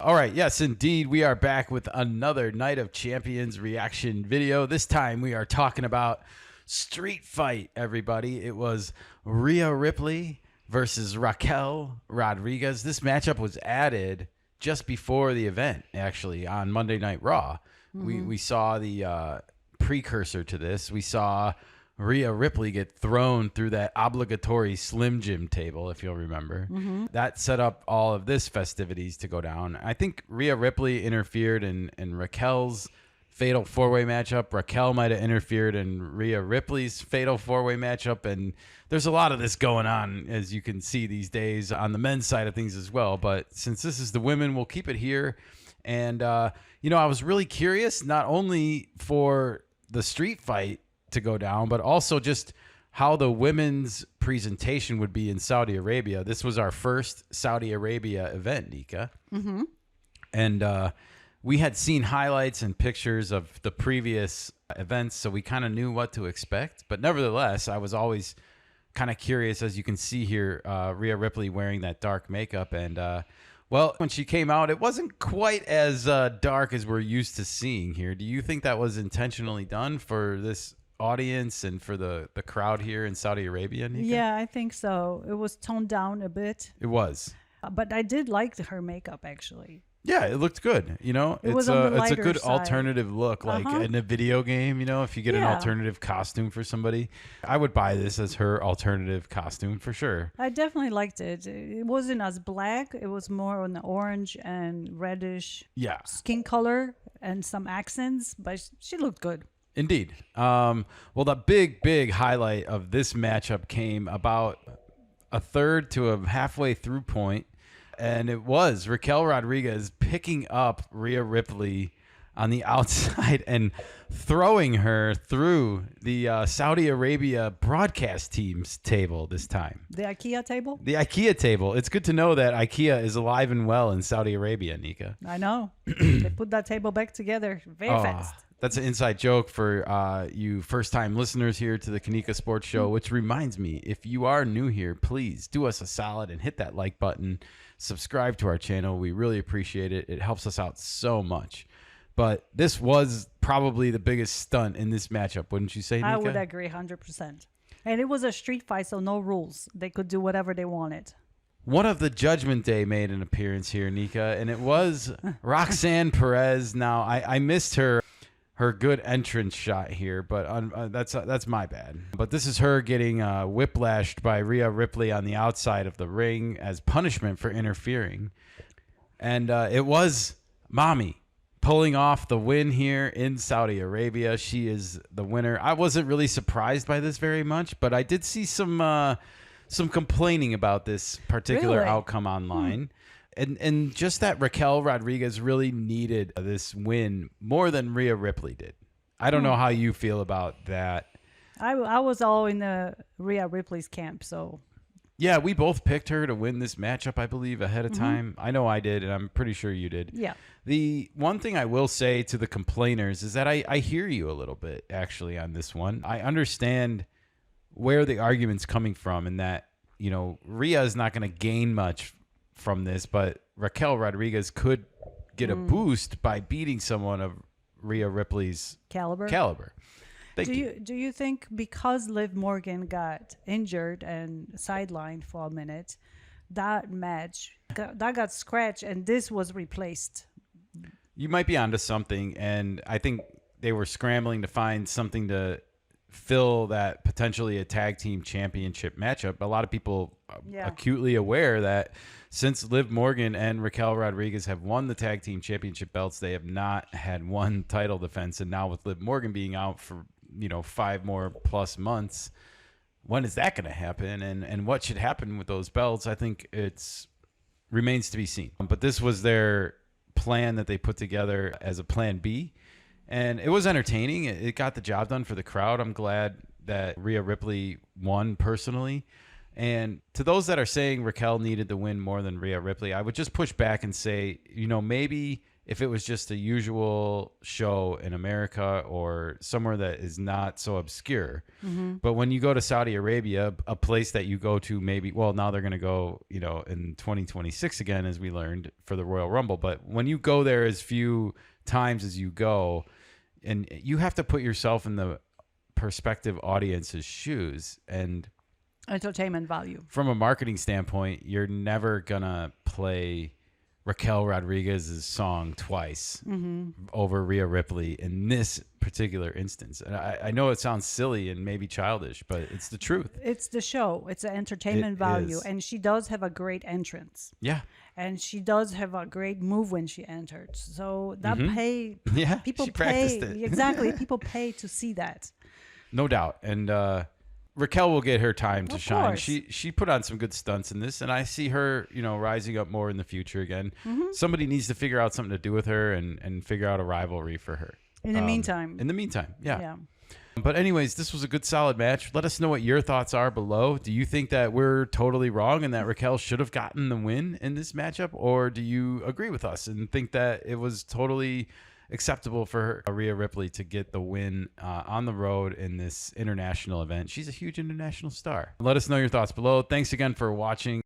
All right, yes, indeed. We are back with another Night of Champions reaction video. This time we are talking about Street Fight, everybody. It was Rhea Ripley versus Raquel Rodriguez. This matchup was added just before the event, actually, on Monday Night Raw. We saw the precursor to this. We saw Rhea Ripley get thrown through that obligatory Slim Jim table, if you'll remember. That set up all of this festivities to go down. I think Rhea Ripley interfered in Raquel's fatal four-way matchup. Raquel might have interfered in Rhea Ripley's fatal four-way matchup. And there's a lot of this going on, as you can see these days, on the men's side of things as well. But since this is the women, we'll keep it here. And, you know, I was really curious, not only for the street fight to go down, but also just how the women's presentation would be in Saudi Arabia. This was our first Saudi Arabia event, Nika. And we had seen highlights and pictures of the previous events, so we kind of knew what to expect. But nevertheless, I was always kind of curious, as you can see here, Rhea Ripley wearing that dark makeup. And well, when she came out, it wasn't quite as dark as we're used to seeing here. Do you think that was intentionally done for this audience and for the crowd here in Saudi Arabia, Nika? Yeah, I think so. It was toned down a bit. It was. But I did like her makeup, actually. Yeah, it looked good. You know, It was it's on the a good lighter side. alternative look, like in a video game. You know, if you get an Yeah. alternative costume for somebody, I would buy this as her alternative costume for sure. I definitely liked it. It wasn't as black. It was more on the orange and reddish Yeah, skin color and some accents, but she looked good. indeed. Well, the big highlight of this matchup came about a third to a halfway through point. And it was Raquel Rodriguez picking up Rhea Ripley on the outside and throwing her through the Saudi Arabia broadcast team's table this time. The IKEA table? The IKEA table. It's good to know that IKEA is alive and well in Saudi Arabia, Nika. I know. They put that table back together very fast. That's an inside joke for you first-time listeners here to the Kanika Sports Show, which reminds me, if you are new here, please do us a solid and hit that like button. Subscribe to our channel. We really appreciate it. It helps us out so much. But this was probably the biggest stunt in this matchup, wouldn't you say, Nika? I would agree 100%. And it was a street fight, so no rules. They could do whatever they wanted. One of the Judgment Day made an appearance here, Nika, and it was Roxanne Perez. Now, I missed her good entrance shot here, but that's my bad. But this is her getting whiplashed by Rhea Ripley on the outside of the ring as punishment for interfering. And it was Mami pulling off the win here in Saudi Arabia. She is the winner. I wasn't really surprised by this very much, but I did see some complaining about this particular outcome online. And just that Raquel Rodriguez really needed this win more than Rhea Ripley did. I don't know how you feel about that. I was all in the Rhea Ripley's camp, so. Yeah, we both picked her to win this matchup, I believe, ahead of time. I know I did, and I'm pretty sure you did. Yeah. The one thing I will say to the complainers is that I hear you a little bit, actually, on this one. I understand where the argument's coming from, and that, you know, Rhea is not going to gain much from this, but Raquel Rodriguez could get a boost by beating someone of Rhea Ripley's caliber. Do you think because Liv Morgan got injured and sidelined for a minute, that match that got scratched and this was replaced? You might be onto something, and I think they were scrambling to find something to fill that potentially a tag team championship matchup. A lot of people acutely aware that since Liv Morgan and Raquel Rodriguez have won the tag team championship belts, they have not had one title defense. And now with Liv Morgan being out for, 5 more plus months, when is that going to happen? And what should happen with those belts? I think it's remains to be seen. But this was their plan that they put together as a plan B. And it was entertaining. It got the job done for the crowd. I'm glad that Rhea Ripley won personally. And to those that are saying Raquel needed the win more than Rhea Ripley, I would just push back and say, maybe if it was just a usual show in America or somewhere that is not so obscure. But when you go to Saudi Arabia, a place that you go to maybe, well, now they're going to go, you know, in 2026 again, as we learned for the Royal Rumble. But when you go there as few times as you go, and you have to put yourself in the prospective audience's shoes, and Entertainment value. from a marketing standpoint, you're never gonna play Raquel Rodriguez's song twice over Rhea Ripley in this particular instance. And I know it sounds silly and maybe childish, but it's the truth. It's the show. It's an entertainment It value. is. And she does have a great entrance. Yeah. And she does have a great move when she entered. So that Yeah. people she pay. practiced it. Exactly. People pay to see that. No doubt. And Raquel will get her time to Of shine. course. She put on some good stunts in this, and I see her, you know, rising up more in the future again. Somebody needs to figure out something to do with her and figure out a rivalry for her. In the meantime. In the meantime, yeah. Yeah. But anyways, this was a good solid match. Let us know what your thoughts are below. Do you think that we're totally wrong and that Raquel should have gotten the win in this matchup? Or do you agree with us and think that it was totally acceptable for Rhea Ripley to get the win on the road in this international event? She's a huge international star. Let us know your thoughts below. Thanks again for watching.